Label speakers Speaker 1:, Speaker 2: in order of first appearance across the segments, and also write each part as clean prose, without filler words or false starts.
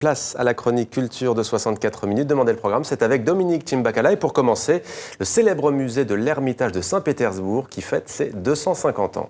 Speaker 1: Place à la chronique culture de 64 minutes. Demandez le programme, c'est avec Dominique Chimbakala. Et pour commencer, le célèbre musée de l'Ermitage de Saint-Pétersbourg qui fête ses 250 ans.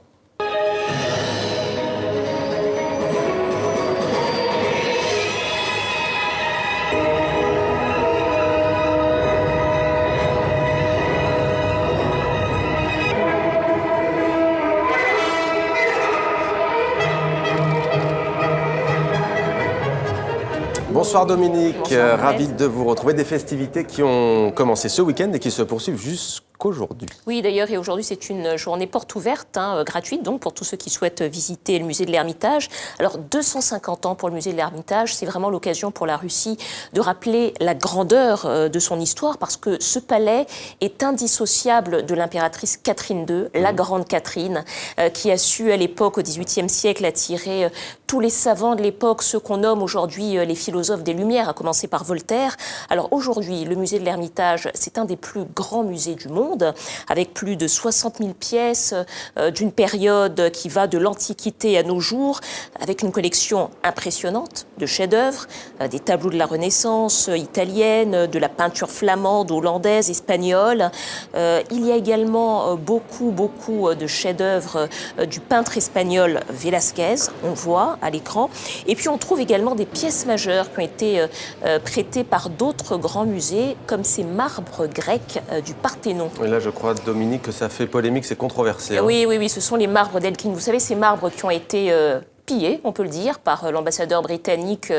Speaker 1: Bonsoir Dominique, ravi de vous retrouver. Des festivités qui ont commencé ce week-end et qui se poursuivent jusqu'aujourd'hui.
Speaker 2: Oui, d'ailleurs, et aujourd'hui c'est une journée porte ouverte, gratuite, donc pour tous ceux qui souhaitent visiter le musée de l'Ermitage. Alors 250 ans pour le musée de l'Ermitage, c'est vraiment l'occasion pour la Russie de rappeler la grandeur de son histoire, parce que ce palais est indissociable de l'impératrice Catherine II, la grande Catherine, qui a su à l'époque, au XVIIIe siècle, attirer tous les savants de l'époque, ceux qu'on nomme aujourd'hui les philosophes des Lumières, à commencer par Voltaire. Alors aujourd'hui, le musée de l'Ermitage, c'est un des plus grands musées du monde, avec plus de 60 000 pièces d'une période qui va de l'Antiquité à nos jours, avec une collection impressionnante de chefs-d'œuvre, des tableaux de la Renaissance italienne, de la peinture flamande, hollandaise, espagnole. Il y a également beaucoup de chefs-d'œuvre du peintre espagnol Velázquez, on voit à l'écran. Et puis on trouve également des pièces majeures qui ont été prêtées par d'autres grands musées, comme ces marbres grecs du Parthénon.
Speaker 1: Et là, je crois, Dominique, que ça fait polémique, c'est controversé. Hein.
Speaker 2: Oui, ce sont les marbres d'Elkin. Vous savez, ces marbres qui ont été pillés, on peut le dire, par l'ambassadeur britannique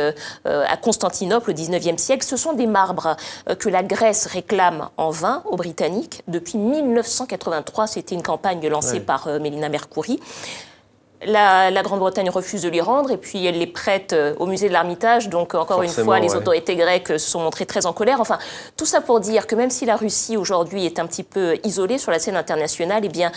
Speaker 2: à Constantinople au XIXe siècle. Ce sont des marbres que la Grèce réclame en vain aux Britanniques. Depuis 1983, c'était une campagne lancée par Mélina Mercouri. La Grande-Bretagne refuse de lui rendre et puis elle les prête au musée de l'Ermitage. Donc encore une fois, les autorités grecques se sont montrées très en colère. Enfin, tout ça pour dire que même si la Russie aujourd'hui est un petit peu isolée sur la scène internationale, eh bien,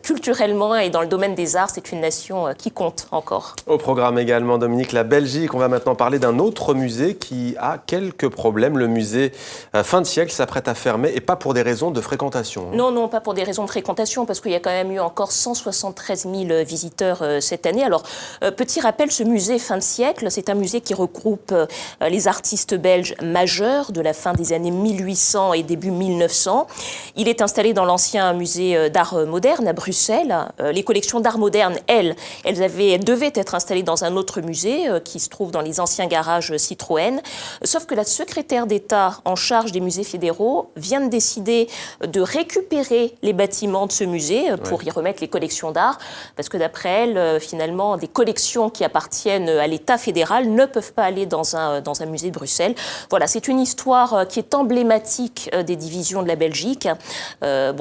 Speaker 2: culturellement et dans le domaine des arts, c'est une nation qui compte encore.
Speaker 1: Au programme également, Dominique, la Belgique. On va maintenant parler d'un autre musée qui a quelques problèmes. Le musée fin de siècle s'apprête à fermer et pas pour des raisons de fréquentation.
Speaker 2: Non, pas pour des raisons de fréquentation, parce qu'il y a quand même eu encore 173 000 visiteurs cette année. Alors, petit rappel, ce musée fin de siècle, c'est un musée qui regroupe les artistes belges majeurs de la fin des années 1800 et début 1900. Il est installé dans l'ancien musée d'art moderne à Bruxelles. Les collections d'art moderne, elles devaient être installées dans un autre musée qui se trouve dans les anciens garages Citroën. Sauf que la secrétaire d'État en charge des musées fédéraux vient de décider de récupérer les bâtiments de ce musée pour y remettre les collections d'art, parce que d'après elle, finalement, des collections qui appartiennent à l'État fédéral ne peuvent pas aller dans un musée de Bruxelles. Voilà, c'est une histoire qui est emblématique des divisions de la Belgique. Ce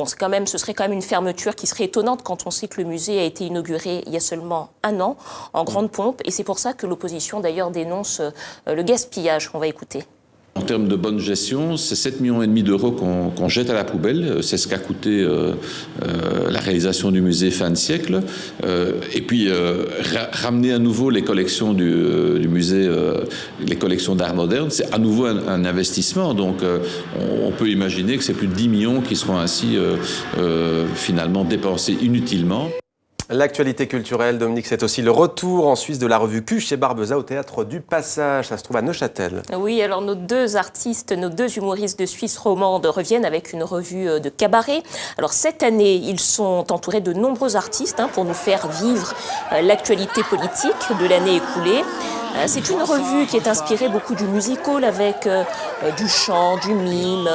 Speaker 2: serait quand même une fermeture qui serait étonnante quand on sait que le musée a été inauguré il y a seulement un an, en grande pompe. Et c'est pour ça que l'opposition, d'ailleurs, dénonce le gaspillage. On va écouter.
Speaker 3: En termes de bonne gestion, c'est 7,5 millions d'euros qu'on jette à la poubelle. C'est ce qu'a coûté la réalisation du musée fin de siècle. Et puis, ramener à nouveau les collections du musée, les collections d'art moderne, c'est à nouveau un investissement. Donc, on peut imaginer que c'est plus de 10 millions qui seront ainsi finalement dépensés inutilement.
Speaker 1: L'actualité culturelle, Dominique, c'est aussi le retour en Suisse de la revue Q chez Barbeza au Théâtre du Passage. Ça se trouve à Neuchâtel.
Speaker 2: Oui, alors nos deux artistes, nos deux humoristes de Suisse romande reviennent avec une revue de cabaret. Alors cette année, ils sont entourés de nombreux artistes pour nous faire vivre l'actualité politique de l'année écoulée. C'est une revue qui est inspirée beaucoup du musical avec du chant, du mime,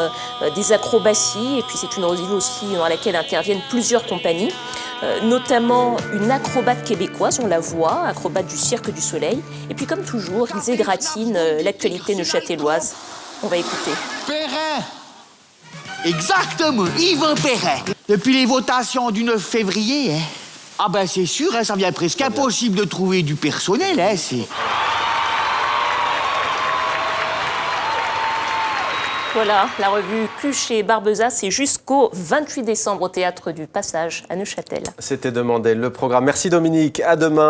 Speaker 2: des acrobaties. Et puis c'est une revue aussi dans laquelle interviennent plusieurs compagnies, notamment une acrobate québécoise, on la voit, acrobate du Cirque du Soleil. Et puis comme toujours, ils égratignent l'actualité neuchâteloise. On va écouter.
Speaker 4: Perrin! Exactement, Yvan Perrin. Depuis les votations du 9 février, ah ben c'est sûr, ça devient presque impossible de trouver du personnel, c'est...
Speaker 2: Voilà, la revue Q chez Barbeza, c'est jusqu'au 28 décembre au Théâtre du Passage à Neuchâtel.
Speaker 1: C'était demandé le programme. Merci Dominique, à demain.